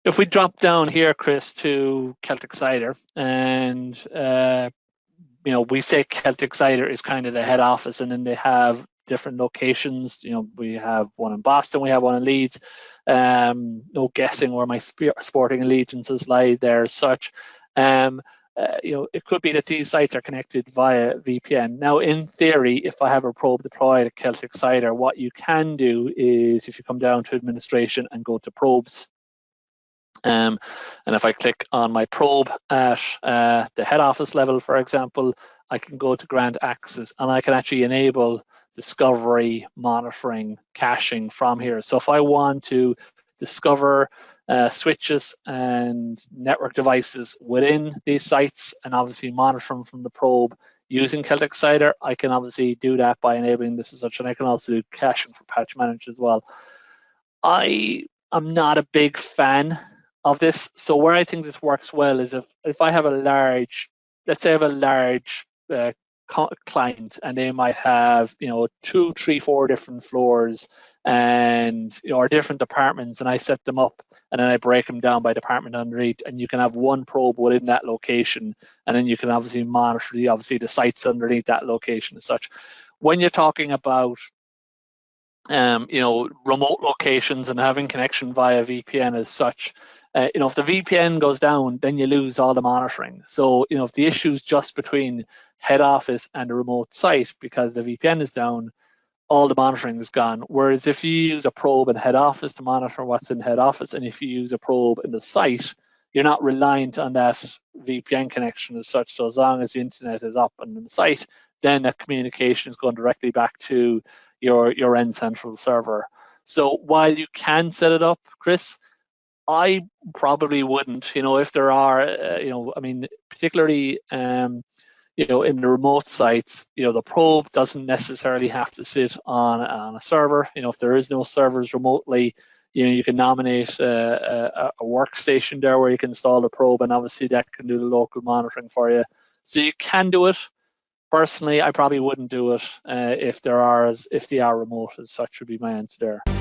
If we drop down here, Chris, to Celtic Cider, and we say Celtic Cider is kind of the head office, and then they have different locations. We have one in Boston, we have one in Leeds. No guessing where my sporting allegiances lie there as such. It could be that these sites are connected via VPN. Now, in theory, if I have a probe deployed at Celtic Cider, what you can do is, if you come down to administration and go to probes, and if I click on my probe at the head office level, for example, I can go to grant access and I can actually enable discovery, monitoring, caching from here. So if I want to discover switches and network devices within these sites and obviously monitor them from the probe using Celtic Cider, I can obviously do that by enabling this as such, and I can also do caching for Patch Manager as well. I am not a big fan of this. So where I think this works well is if I have a large, let's say I have a large client, and they might have 2, 3, 4 different floors and or different departments, and I set them up and then I break them down by department underneath, and you can have one probe within that location, and then you can obviously monitor the sites underneath that location as such. When you're talking about remote locations and having connection via VPN as such, if the VPN goes down, then you lose all the monitoring. So, if the issue is just between head office and a remote site, because the VPN is down, all the monitoring is gone. Whereas if you use a probe in head office to monitor what's in head office, and if you use a probe in the site, you're not reliant on that VPN connection as such. So as long as the internet is up on the site, then that communication is going directly back to your end central server. So while you can set it up, Chris, I probably wouldn't. If there are, particularly, in the remote sites, the probe doesn't necessarily have to sit on a server. If there is no servers remotely, you can nominate a workstation there where you can install the probe, and obviously that can do the local monitoring for you. So you can do it. Personally, I probably wouldn't do it if they are remote as such, would be my answer there.